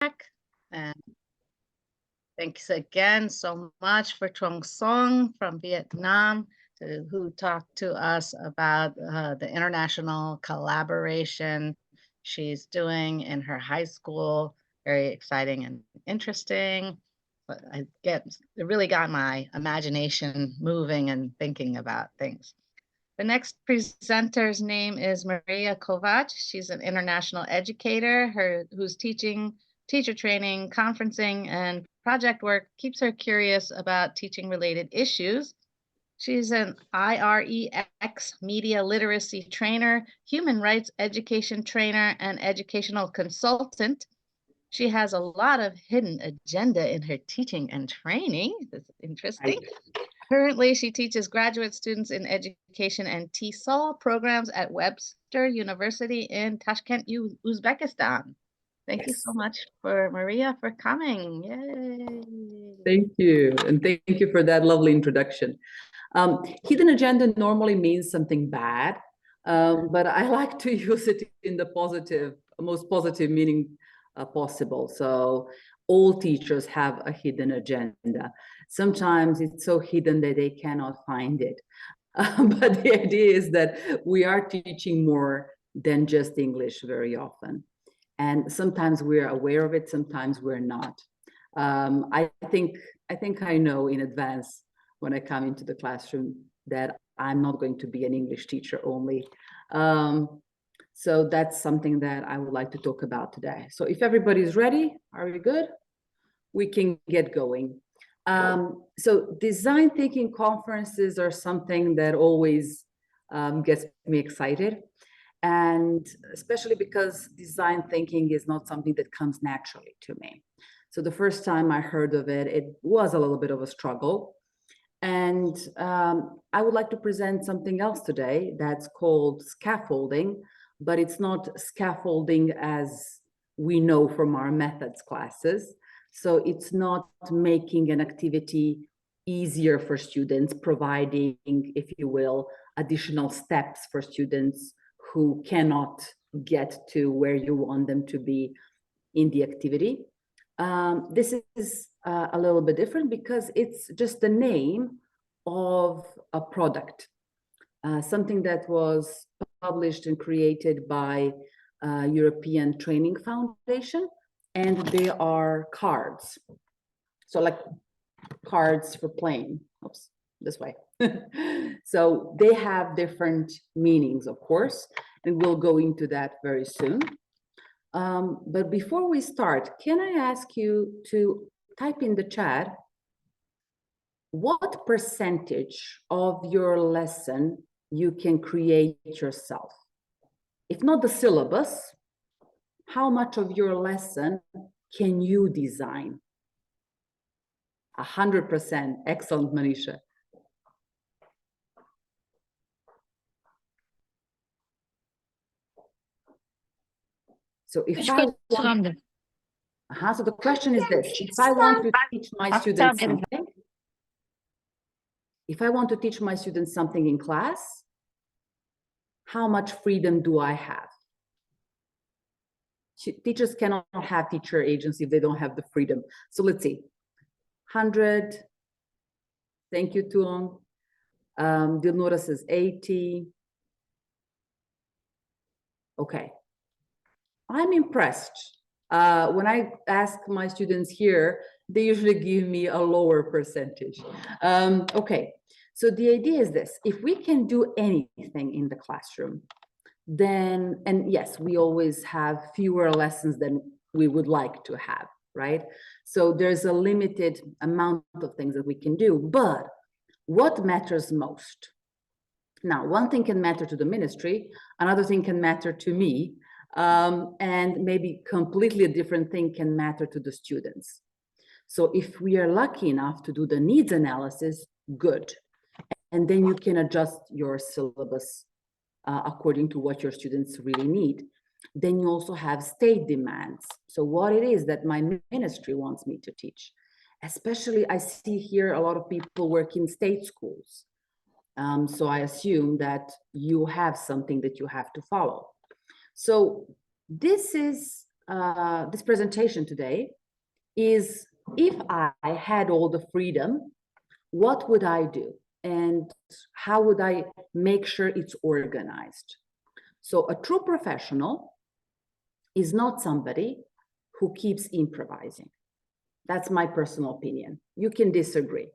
And thanks again so much for Trong Song from Vietnam, who talked to us about the international collaboration she's doing in her high school. Very exciting and interesting. But it really got my imagination moving and thinking about things. The next presenter's name is Marija Kovac. She's an international educator whose teacher training, conferencing, and project work keeps her curious about teaching related issues. She's an IREX media literacy trainer, human rights education trainer, and educational consultant. She has a lot of hidden agenda in her teaching and training. That's interesting. Currently, she teaches graduate students in education and TESOL programs at Webster University in Tashkent, Uzbekistan. Thank you so much for Marija for coming. Yay. Thank you. And thank you for that lovely introduction. Hidden agenda normally means something bad, but I like to use it in the most positive meaning possible. So all teachers have a hidden agenda. Sometimes it's so hidden that they cannot find it. But the idea is that we are teaching more than just English very often. And sometimes we're aware of it, sometimes we're not. I think I know in advance when I come into the classroom that I'm not going to be an English teacher only. So that's something that I would like to talk about today. So if everybody's ready, are we good? We can get going. So design thinking conferences are something that always gets me excited. And especially because design thinking is not something that comes naturally to me. So the first time I heard of it, it was a little bit of a struggle. And I would like to present something else today that's called scaffolding, but it's not scaffolding as we know from our methods classes. So it's not making an activity easier for students, providing, if you will, additional steps for students who cannot get to where you want them to be in the activity. This is a little bit different because it's just the name of a product, something that was published and created by European Training Foundation, and they are cards. So like cards for playing. Oops, this way. So they have different meanings, of course, and we'll go into that very soon. But before we start, can I ask you to type in the chat, what percentage of your lesson you can create yourself? If not the syllabus, how much of your lesson can you design? 100%. Excellent, Manisha. So if I want, so the question is this: if I want to teach my students something, in class, how much freedom do I have? Teachers cannot have teacher agency if they don't have the freedom. So let's see, 100. Thank you, Tuong. Dilnora says 80. Okay. I'm impressed. When I ask my students here, they usually give me a lower percentage. Okay, so the idea is this: if we can do anything in the classroom, then, and yes, we always have fewer lessons than we would like to have, right? So there's a limited amount of things that we can do, but what matters most? Now, one thing can matter to the ministry, another thing can matter to me, and maybe completely a different thing can matter to the students. So if we are lucky enough to do the needs analysis, good. And then you can adjust your syllabus according to what your students really need. Then you also have state demands. So what it is that my ministry wants me to teach. Especially I see here a lot of people work in state schools. So I assume that you have something that you have to follow. So this is this presentation today is, if I had all the freedom, what would I do? And how would I make sure it's organized? So a true professional is not somebody who keeps improvising. That's my personal opinion. You can disagree.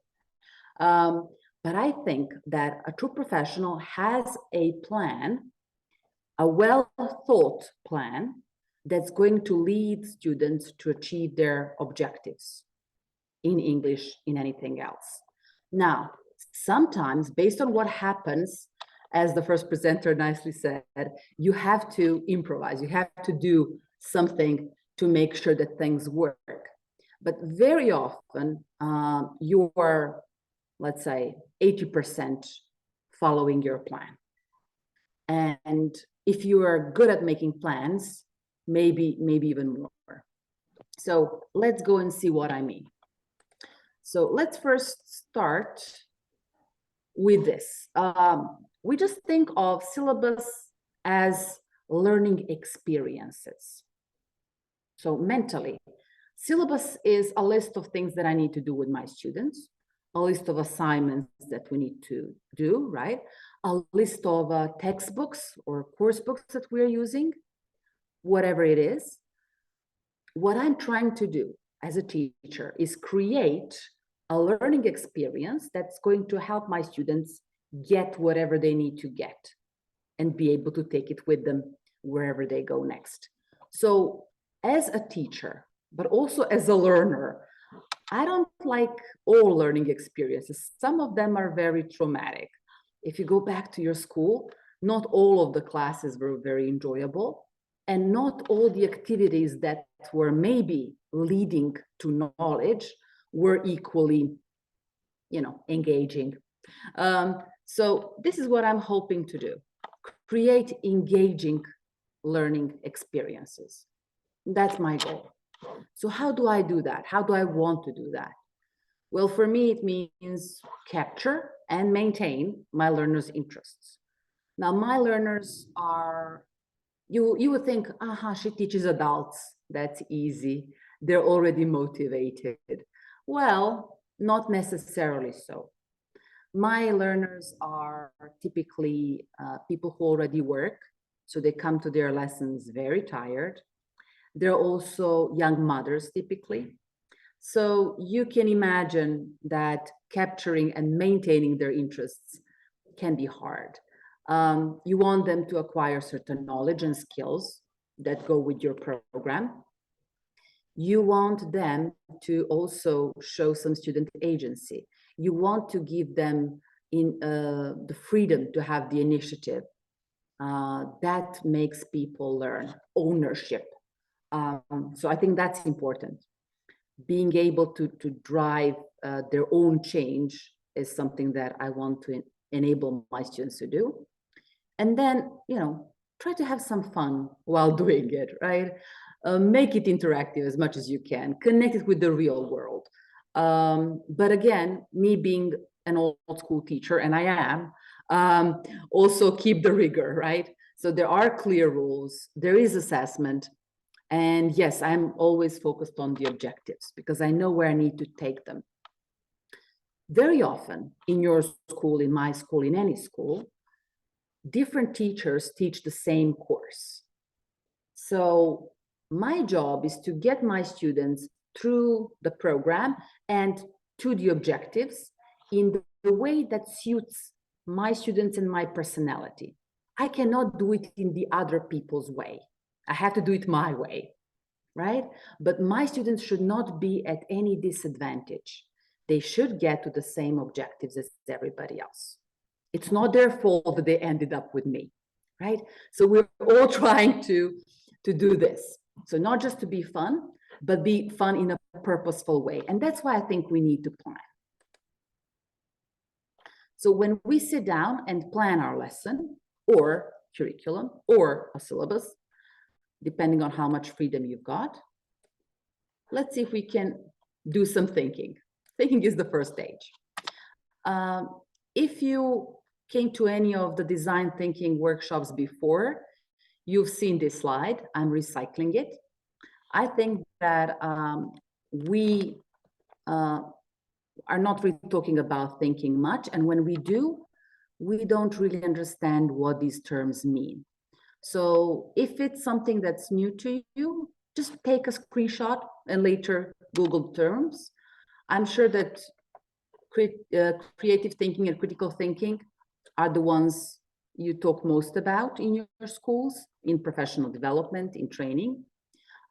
But I think that a true professional has a plan, a well-thought plan that's going to lead students to achieve their objectives in English, in anything else. Now, sometimes based on what happens, as the first presenter nicely said, you have to improvise, you have to do something to make sure that things work. But very often you are, let's say, 80% following your plan. And if you are good at making plans, maybe even more. So let's go and see what I mean. So let's first start with this. We just think of syllabus as learning experiences. So mentally, syllabus is a list of things that I need to do with my students, a list of assignments that we need to do, right? A list of textbooks or course books that we're using, whatever it is. What I'm trying to do as a teacher is create a learning experience that's going to help my students get whatever they need to get and be able to take it with them wherever they go next. So as a teacher, but also as a learner, I don't like all learning experiences. Some of them are very traumatic. If you go back to your school, not all of the classes were very enjoyable, and not all the activities that were maybe leading to knowledge were equally, engaging. So this is what I'm hoping to do: create engaging learning experiences. That's my goal. So how do I do that? How do I want to do that? Well, for me, it means capture and maintain my learners' interests. Now, my learners are, you would think, she teaches adults. That's easy. They're already motivated. Well, not necessarily so. My learners are typically people who already work, so they come to their lessons very tired. They're also young mothers typically. So you can imagine that capturing and maintaining their interests can be hard. You want them to acquire certain knowledge and skills that go with your program. You want them to also show some student agency. You want to give them the freedom to have the initiative. That makes people learn ownership. So I think that's important. Being able to drive their own change is something that I want to enable my students to do. And then, try to have some fun while doing it, right? Make it interactive as much as you can. Connect it with the real world. But again, me being an old school teacher, and I am, also keep the rigor, right? So there are clear rules. There is assessment. And yes, I'm always focused on the objectives because I know where I need to take them. Very often in your school, in my school, in any school, different teachers teach the same course. So my job is to get my students through the program and to the objectives in the way that suits my students and my personality. I cannot do it in the other people's way. I have to do it my way, right? But my students should not be at any disadvantage. They should get to the same objectives as everybody else. It's not their fault that they ended up with me, right? So we're all trying to do this. So not just to be fun, but be fun in a purposeful way. And that's why I think we need to plan. So when we sit down and plan our lesson or curriculum or a syllabus, depending on how much freedom you've got, let's see if we can do some thinking. Thinking is the first stage. If you came to any of the design thinking workshops before, you've seen this slide. I'm recycling it. I think that we are not really talking about thinking much. And when we do, we don't really understand what these terms mean. So if it's something that's new to you, just take a screenshot and later Google terms. I'm sure that creative thinking and critical thinking are the ones you talk most about in your schools, in professional development, in training.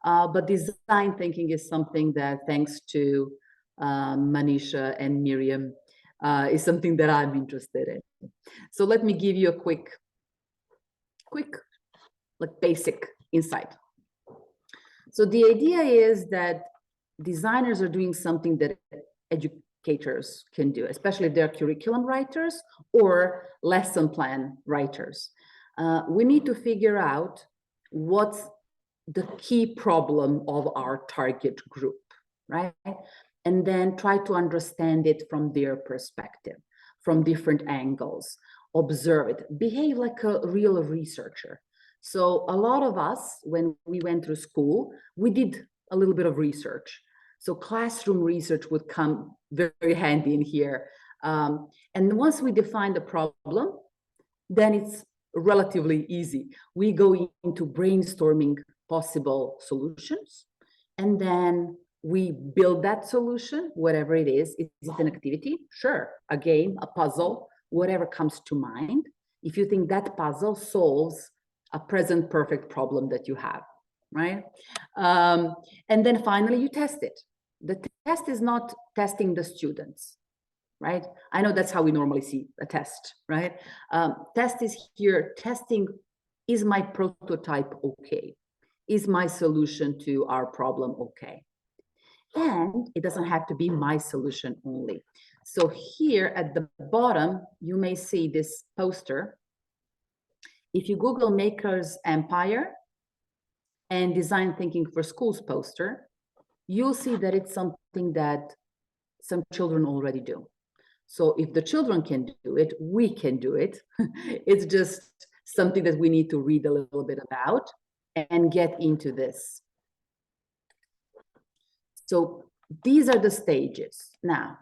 But design thinking is something that, thanks to Manisha and Miriam, is something that I'm interested in. So let me give you a quick, like basic insight. So the idea is that designers are doing something that educators can do, especially if they're curriculum writers or lesson plan writers. We need to figure out what's the key problem of our target group, right? And then try to understand it from their perspective, from different angles, observe it, behave like a real researcher. So a lot of us, when we went through school, we did a little bit of research. So classroom research would come very handy in here. And once we define the problem, then it's relatively easy. We go into brainstorming possible solutions, and then we build that solution, whatever it is. Is it an activity? Sure. A game, a puzzle, whatever comes to mind. If you think that puzzle solves a present perfect problem that you have, right? And then finally you test it. The test is not testing the students, right? I know that's how we normally see a test, right? Test is here, testing, is my prototype okay? Is my solution to our problem okay? And it doesn't have to be my solution only. So here at the bottom, you may see this poster. If you Google Maker's Empire and Design Thinking for Schools poster, you'll see that it's something that some children already do. So if the children can do it, we can do it. It's just something that we need to read a little bit about and get into this. So these are the stages. Now,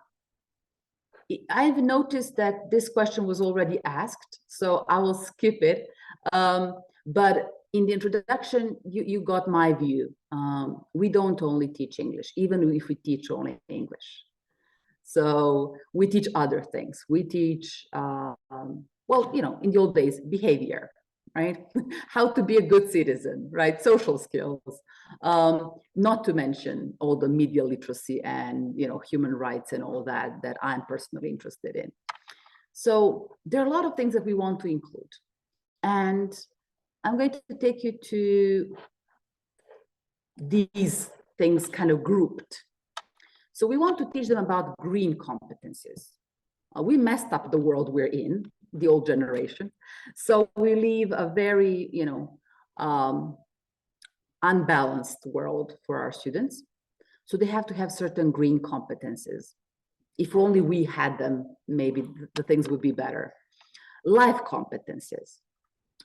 I've noticed that this question was already asked, so I will skip it. But in the introduction, you got my view. We don't only teach English, even if we teach only English. So we teach other things. We teach, well, you know, in the old days, behavior, right? How to be a good citizen, right? Social skills, not to mention all the media literacy and, you know, human rights and all that, that I'm personally interested in. So there are a lot of things that we want to include. And I'm going to take you to these things kind of grouped. So we want to teach them about green competencies. We messed up the world we're in, the old generation. So we leave a very, you know, unbalanced world for our students. So they have to have certain green competencies. If only we had them, maybe the things would be better. Life competencies,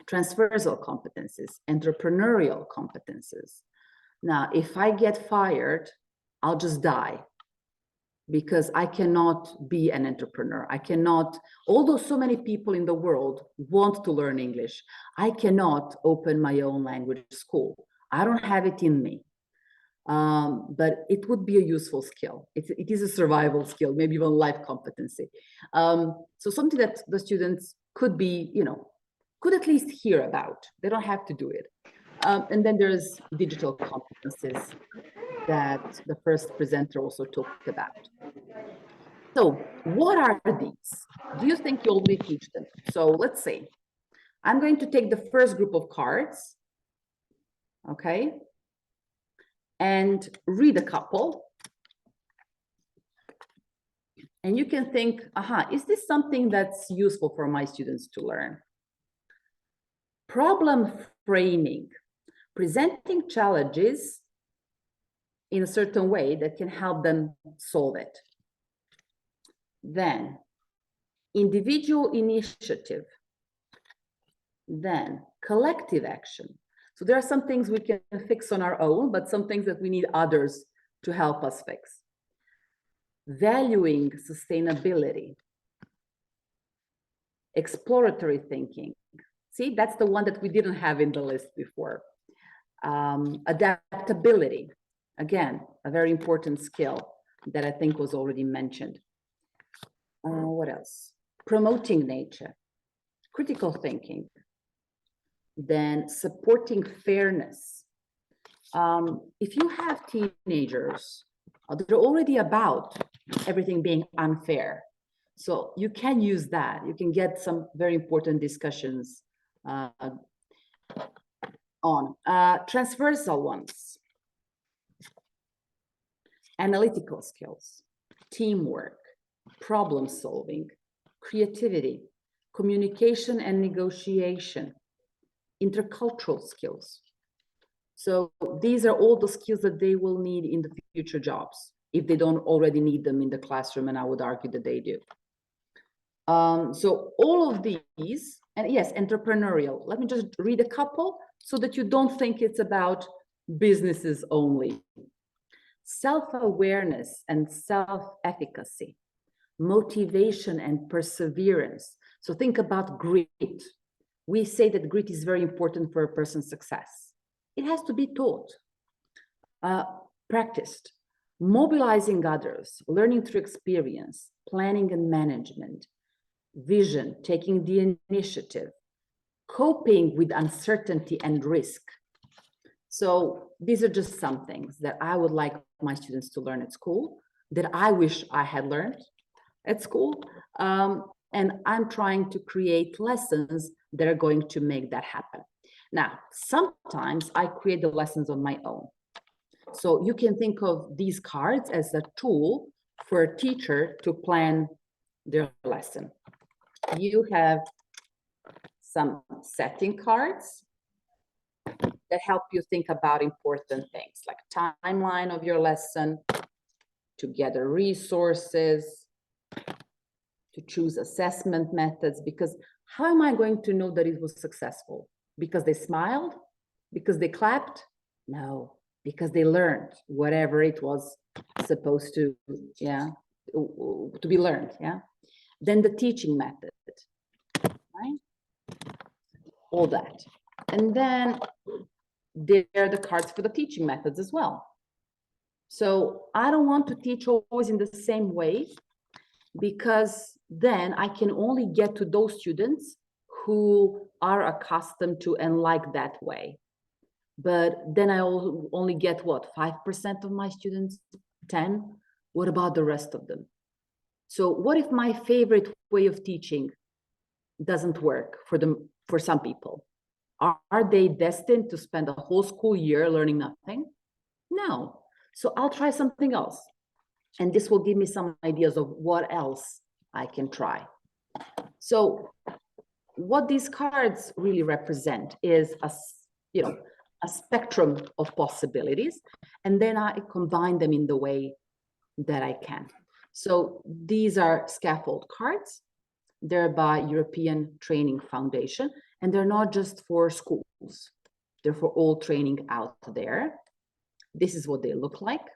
transversal competencies, entrepreneurial competencies. Now, if I get fired, I'll just die, because I cannot be an entrepreneur. I cannot, although so many people in the world want to learn English, I cannot open my own language school. I don't have it in me. But it would be a useful skill. It is a survival skill, maybe even life competency. So something that the students could be, you know, could at least hear about. They don't have to do it. And then there's digital competencies that the first presenter also talked about. So what are these? Do you think you already teach them? So let's see. I'm going to take the first group of cards, okay, and read a couple. And you can think, aha, is this something that's useful for my students to learn? Problem framing, presenting challenges in a certain way that can help them solve it. Then individual initiative. Then collective action. So there are some things we can fix on our own, but some things that we need others to help us fix. Valuing sustainability, exploratory thinking. See, that's the one that we didn't have in the list before. Adaptability, again, a very important skill that I think was already mentioned. What else? Promoting nature, critical thinking, then supporting fairness. If you have teenagers, they're already about everything being unfair. So you can use that. You can get some very important discussions on. Transversal ones. Analytical skills, teamwork, problem solving, creativity, communication and negotiation, intercultural skills. So these are all the skills that they will need in the future jobs, if they don't already need them in the classroom, and I would argue that they do. So all of these, and yes, entrepreneurial. Let me just read a couple so that you don't think it's about businesses only. Self-awareness and self-efficacy, motivation and perseverance. So think about grit. We say that grit is very important for a person's success. It has to be taught, practiced, mobilizing others, learning through experience, planning and management, vision, taking the initiative, coping with uncertainty and risk. So these are just some things that I would like my students to learn at school, that I wish I had learned at school. And I'm trying to create lessons that are going to make that happen. Now, sometimes I create the lessons on my own. So you can think of these cards as a tool for a teacher to plan their lesson. You have some setting cards that help you think about important things like timeline of your lesson, to gather resources, to choose assessment methods, because how am I going to know that it was successful? Because they smiled? Because they clapped? No, because they learned whatever it was supposed to, to be learned, Then the teaching method, right? All that. And then there are the cards for the teaching methods as well. So I don't want to teach always in the same way, because then I can only get to those students who are accustomed to and like that way. But then I only get what, 5% of my students, 10? What about the rest of them? So what if my favorite way of teaching doesn't work for them, for some people? Are they destined to spend a whole school year learning nothing? No. So I'll try something else. And this will give me some ideas of what else I can try. So what these cards really represent is a spectrum of possibilities, and then I combine them in the way that I can. So these are scaffold cards. They're by European Training Foundation, and they're not just for schools. They're for all training out there. This is what they look like.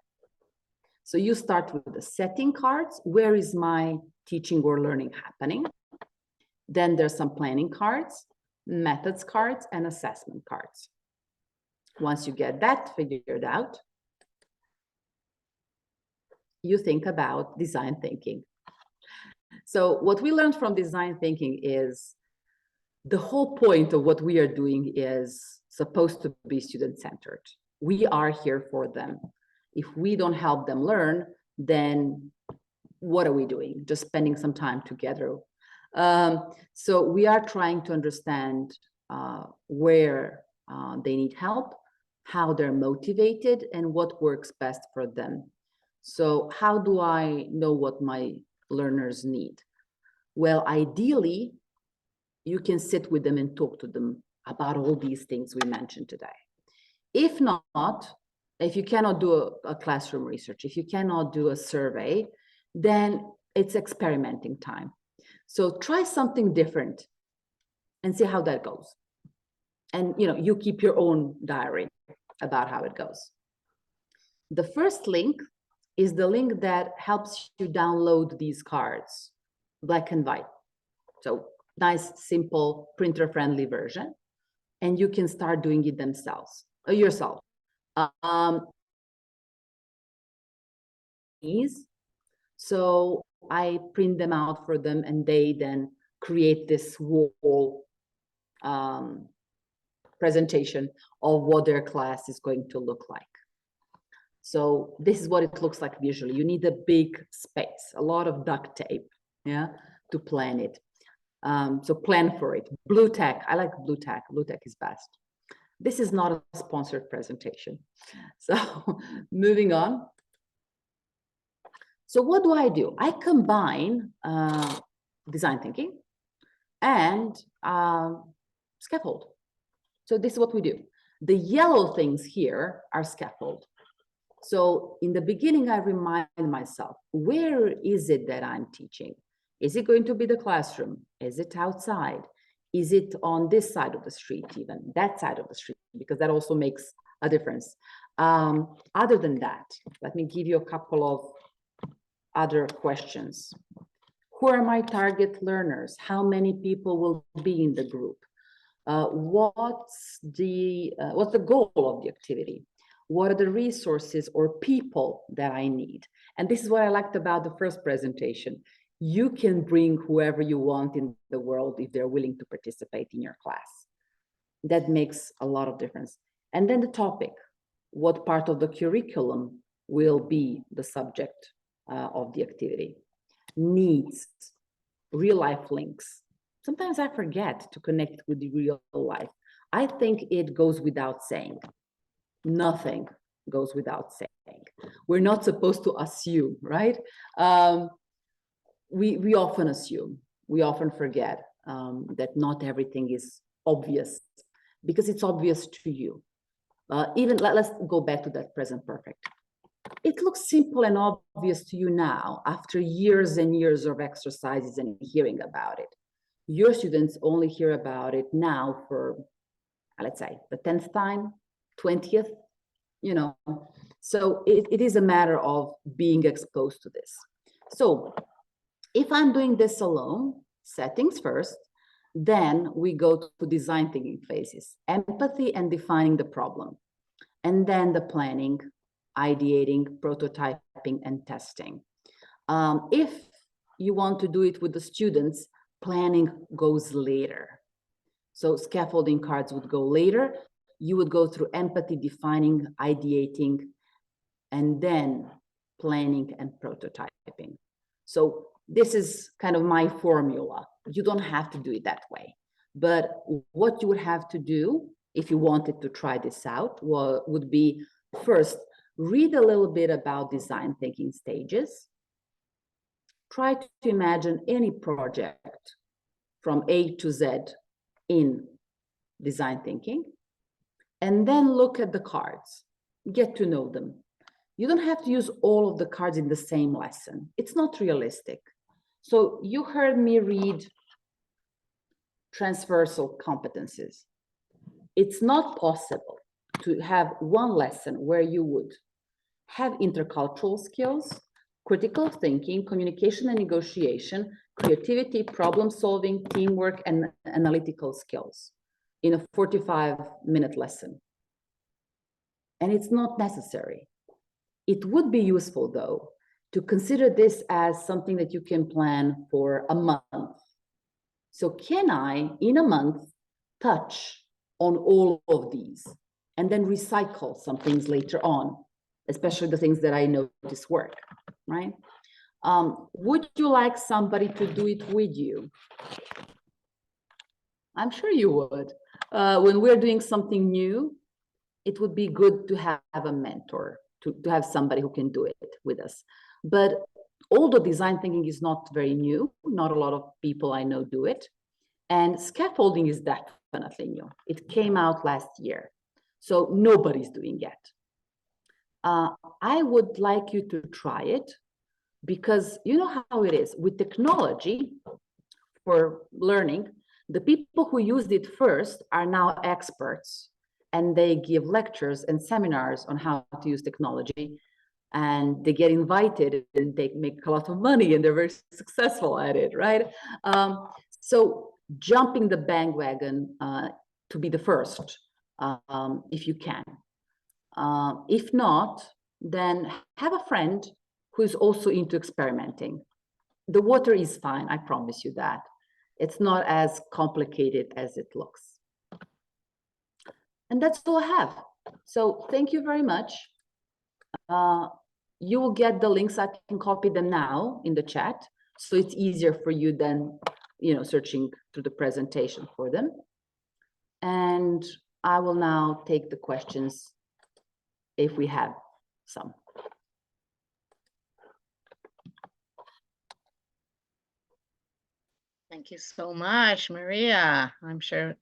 So you start with the setting cards. Where is my teaching or learning happening? Then there's some planning cards, methods cards, and assessment cards. Once you get that figured out, you think about design thinking. So what we learned from design thinking is the whole point of what we are doing is supposed to be student-centered. We are here for them. If we don't help them learn, then what are we doing? Just spending some time together. So we are trying to understand where they need help, how they're motivated, and what works best for them. So how do I know what my learners need? Well, ideally, you can sit with them and talk to them about all these things we mentioned today. If not, if you cannot do a classroom research, if you cannot do a survey, then it's experimenting time. So try something different and see how that goes. And you keep your own diary about how it goes. The first link is the link that helps you download these cards, black and white. So nice, simple, printer-friendly version. And you can start doing it yourself. So I print them out for them, and they then create this whole presentation of what their class is going to look like. So this is what it looks like visually. You need a big space, a lot of duct tape, to plan it. So plan for it. Blue tack, I like blue tack. Blue tack is best. This is not a sponsored presentation. So moving on. So what do? I combine design thinking and scaffold. So this is what we do. The yellow things here are scaffold. So in the beginning, I remind myself, where is it that I'm teaching? Is it going to be the classroom? Is it outside? Is it on this side of the street, even that side of the street? Because that also makes a difference. Other than that, let me give you a couple of other questions. Who are my target learners? How many people will be in the group? What's the goal of the activity? What are the resources or people that I need? And this is what I liked about the first presentation. You can bring whoever you want in the world if they're willing to participate in your class. That makes a lot of difference. And then the topic, what part of the curriculum will be the subject of the activity? Needs, real life links. Sometimes I forget to connect with the real life. I think it goes without saying. Nothing goes without saying. We're not supposed to assume, right? We often assume, we often forget that not everything is obvious because it's obvious to you. Let's go back to that present perfect. It looks simple and obvious to you now after years and years of exercises and hearing about it. Your students only hear about it now for, let's say, the 10th time, 20th, so it is a matter of being exposed to this. So if I'm doing this alone, settings first, then we go to design thinking phases, empathy and defining the problem, and then the planning, ideating, prototyping, and testing. If you want to do it with the students, planning goes later. So scaffolding cards would go later. You would go through empathy, defining, ideating, and then planning and prototyping. So this is kind of my formula. You don't have to do it that way. But what you would have to do if you wanted to try this out would be first, read a little bit about design thinking stages. Try to imagine any project from A to Z in design thinking. And then look at the cards, get to know them. You don't have to use all of the cards in the same lesson. It's not realistic. So you heard me read transversal competencies. It's not possible to have one lesson where you would have intercultural skills, critical thinking, communication and negotiation, creativity, problem solving, teamwork, and analytical skills in a 45-minute lesson. And it's not necessary. It would be useful, though, to consider this as something that you can plan for a month. So can I, in a month, touch on all of these and then recycle some things later on, especially the things that I notice work, right? Would you like somebody to do it with you? I'm sure you would. When we're doing something new, it would be good to have a mentor, to have somebody who can do it with us. But although design thinking is not very new, not a lot of people I know do it. And scaffolding is definitely new. It came out last year. So nobody's doing it. I would like you to try it because you know how it is with technology for learning. The people who used it first are now experts, and they give lectures and seminars on how to use technology, and they get invited and they make a lot of money and they're very successful at it, right? So jumping the bandwagon to be the first, if you can. If not, then have a friend who's also into experimenting. The water is fine, I promise you that. It's not as complicated as it looks. And that's all I have. So thank you very much. You will get the links. I can copy them now in the chat, so it's easier for you than, you know, searching through the presentation for them. And I will now take the questions if we have some. Thank you so much, Maria. I'm sure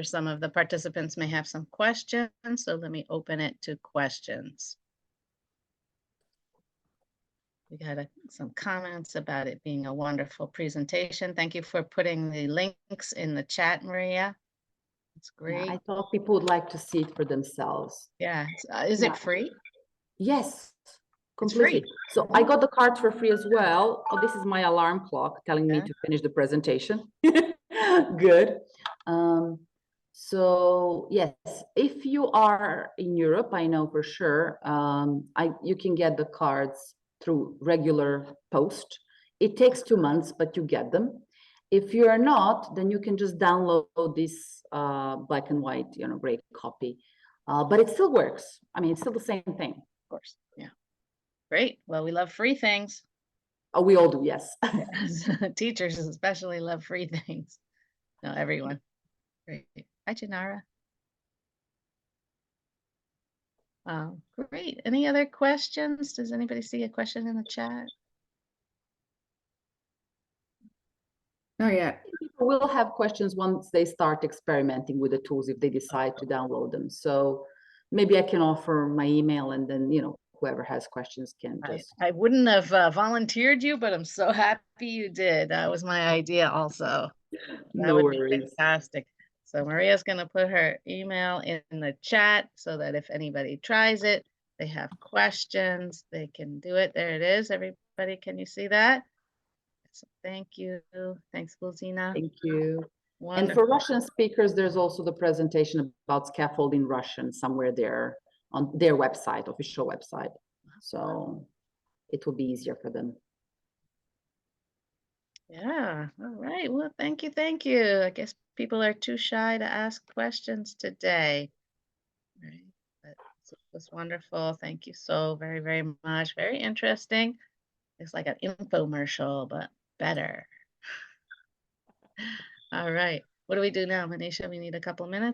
some of the participants may have some questions, so let me open it to questions. We got some comments about it being a wonderful presentation. Thank you for putting the links in the chat, Maria. It's great. Yeah, I thought people would like to see it for themselves. Yeah. Is it free? Yes, It's free. completely. So I got the cards for free as well. Oh, this is my alarm clock telling me to finish the presentation. Good. So yes, if you are in Europe, I know for sure, you can get the cards through regular post. It takes 2 months, but you get them. If you are not, then you can just download this black and white, you know, gray copy. But it still works. I mean, it's still the same thing. Of course. Yeah. Great. Well, we love free things. Oh, we all do, yes. Yes. Teachers especially love free things. No, everyone. Great. Hi, Janara. Great. Any other questions? Does anybody see a question in the chat? Not yet. People will have questions once they start experimenting with the tools, if they decide to download them. So maybe I can offer my email, and then, you know, whoever has questions can just. I wouldn't have volunteered you, but I'm so happy you did. That was my idea also. That would be fantastic. So Maria's going to put her email in the chat so that if anybody tries it, they have questions, they can do it. There it is. Everybody, can you see that? So thank you. Thanks, Luzina. Thank you. Wonderful. And for Russian speakers, there's also the presentation about scaffolding Russian somewhere there on their website, official website. So it will be easier for them. Yeah. All right. Well, thank you. Thank you. I guess people are too shy to ask questions today. Right. But it was wonderful. Thank you so very, very much. Very interesting. It's like an infomercial, but better. All right. What do we do now, Manisha? We need a couple minutes.